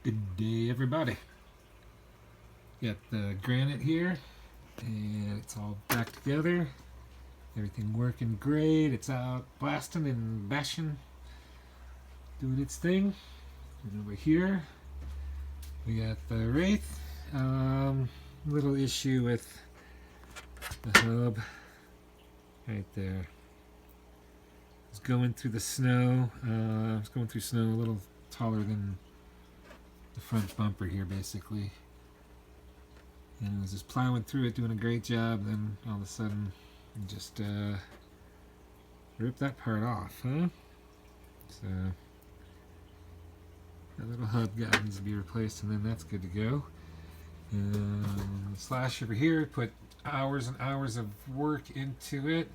Good day, everybody. Got the granite here, and it's all back together. Everything working great. It's out blasting and bashing, doing its thing. And over here, we got the Wraith. Little issue with the hub right there. It's going through the snow. It's going through snow a little taller than the front bumper here, basically. And I was just plowing through it, doing a great job. Then all of a sudden, just ripped that part off, huh? So that little hub guy needs to be replaced, and then that's good to go. Slash over here, put hours and hours of work into it.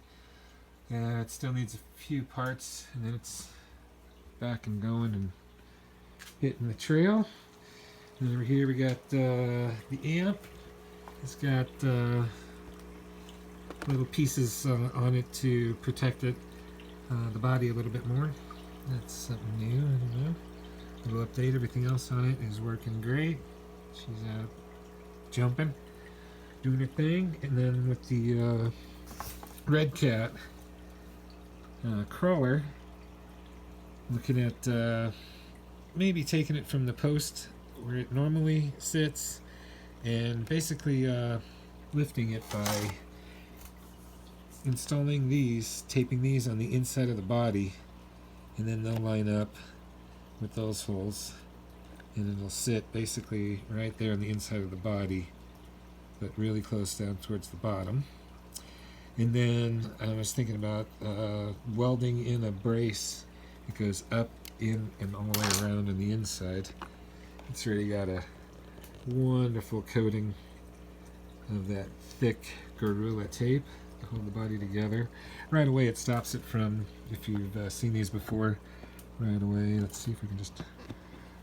It still needs a few parts, and then it's back and going and hitting the trail. And over here we got the amp. It's got little pieces on it to protect it, the body a little bit more. That's something new, I don't know. Little update, everything else on it is working great. She's out jumping, doing her thing. And then with the Redcat crawler, looking at maybe taking it from the post where it normally sits and basically lifting it by installing these, taping these on the inside of the body, and then they'll line up with those holes, and it'll sit basically right there on the inside of the body, but really close down towards the bottom. And then I was thinking about welding in a brace that goes up, in, and all the way around on the inside. It's already got a wonderful coating of that thick Gorilla tape to hold the body together. Right away it stops it from, if you've seen these before, right away, let's see if we can just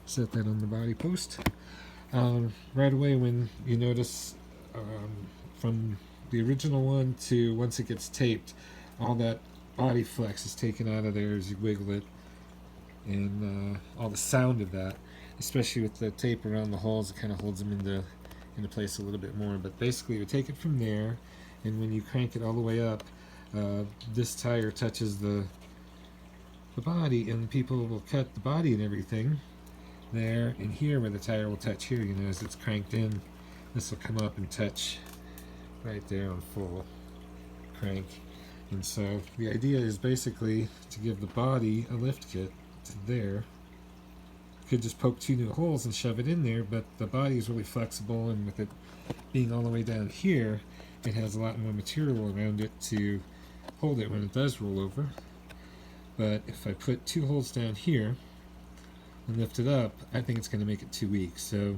set that on the body post. Right away when you notice from the original one to once it gets taped, all that body flex is taken out of there as you wiggle it, and all the sound of that, especially with the tape around the holes, it kind of holds them into place a little bit more. But basically you take it from there, and when you crank it all the way up, this tire touches the body, and people will cut the body and everything there, and here where the tire will touch here, you know, as it's cranked in, this will come up and touch right there on full crank. And so the idea is basically to give the body a lift kit to there. Could just poke 2 new holes and shove it in there, but the body is really flexible, and with it being all the way down here, it has a lot more material around it to hold it when it does roll over. But if I put 2 holes down here and lift it up, I think it's going to make it too weak. So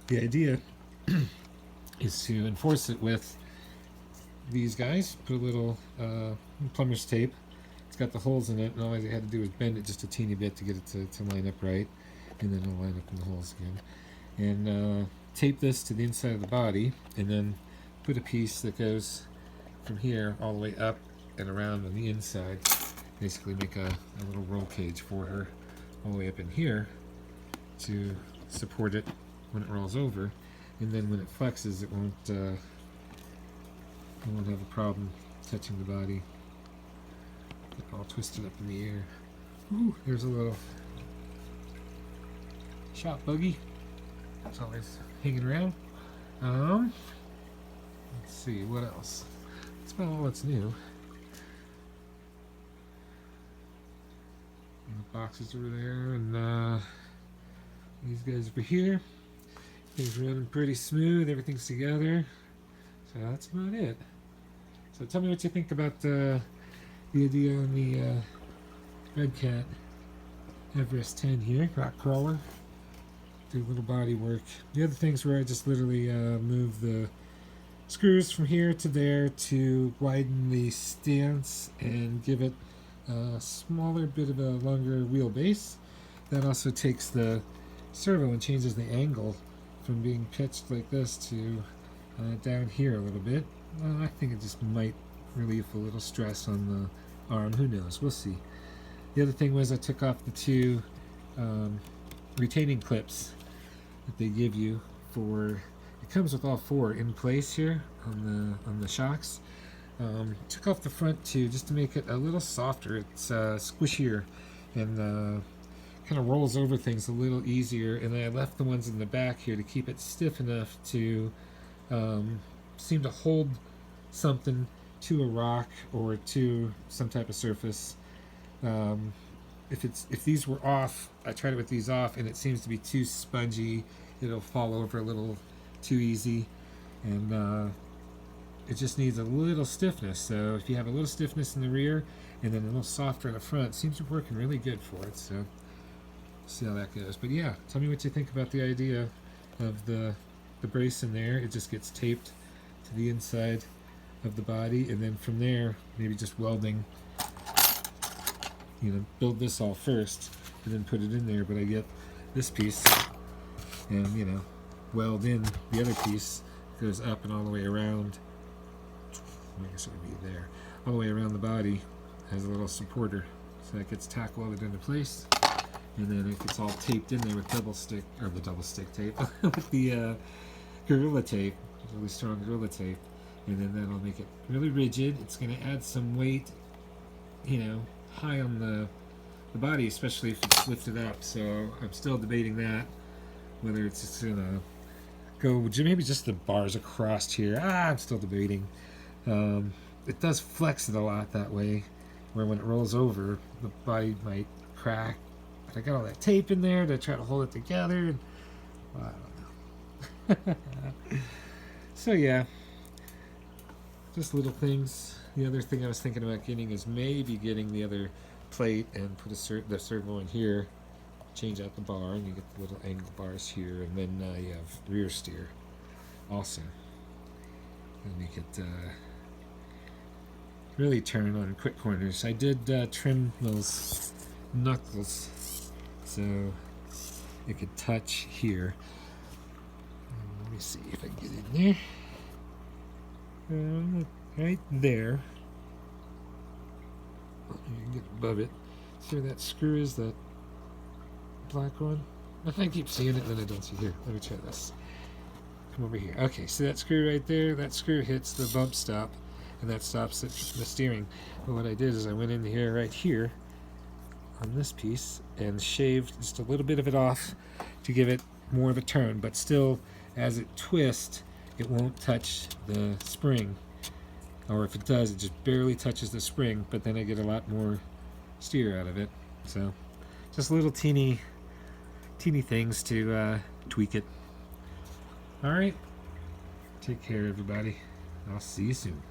the idea is to enforce it with these guys. Put a little plumber's tape. It's got the holes in it, and all I had to do was bend it just a teeny bit to get it to line up right, and then it'll line up in the holes again. And tape this to the inside of the body, and then put a piece that goes from here all the way up and around on the inside. Basically make a little roll cage for her all the way up in here to support it when it rolls over, and then when it flexes, it won't have a problem touching the body. Get all twisted up in the air. Ooh, there's a little shop buggy. It's always hanging around. Let's see what else. That's about all that's new. And the boxes over there, and these guys over here. Things running pretty smooth. Everything's together. So that's about it. So tell me what you think about the idea on the Redcat Everest 10 here, rock crawler. Do a little body work. The other things where I just literally move the screws from here to there to widen the stance and give it a smaller bit of a longer wheelbase. That also takes the servo and changes the angle from being pitched like this to down here a little bit. I think it just might relieve a little stress on the arm. Who knows? We'll see. The other thing was I took off the 2 retaining clips that they give you for. It comes with all four in place here on the shocks. Took off the front too, just to make it a little softer. It's squishier and kind of rolls over things a little easier. And then I left the ones in the back here to keep it stiff enough to seem to hold something to a rock or to some type of surface. If these were off, I tried it with these off, and it seems to be too spongy. It'll fall over a little too easy, and it just needs a little stiffness. So if you have a little stiffness in the rear and then a little softer in the front, it seems to be working really good for it. So see how that goes. But yeah, tell me what you think about the idea of the brace in there. It just gets taped to the inside of the body, and then from there maybe just welding, build this all first and then put it in there. But I get this piece and weld in the other piece. Goes up and all the way around. I guess it would be there, all the way around the body. Has a little supporter, so that gets tack welded into place. And then it gets all taped in there with double stick tape, with the Gorilla tape, really strong Gorilla tape. And then that'll make it really rigid. It's going to add some weight, high on the body, especially if it's lifted up. So I'm still debating that, whether it's just going to go maybe just the bars across here. I'm still debating. It does flex it a lot that way, where when it rolls over, the body might crack. But I got all that tape in there to try to hold it together. And, well, I don't know. So yeah, just little things. The other thing I was thinking about getting is maybe getting the other plate and put the servo in here, change out the bar, and you get the little angle bars here, and then you have rear steer also. And make it really turn on quick corners. I did trim those knuckles so it could touch here. Let me see if I can get in there. Right there. You can get above it. See where that screw is, that black one? I keep seeing it, then I don't see. Here, let me try this. Come over here. Okay, see that screw right there? That screw hits the bump stop, and that stops the steering. But what I did is I went in here, right here, on this piece, and shaved just a little bit of it off to give it more of a turn. But still, as it twists, it won't touch the spring. Or if it does, it just barely touches the spring, but then I get a lot more steer out of it. So, just little teeny things to tweak it. Alright, take care everybody. I'll see you soon.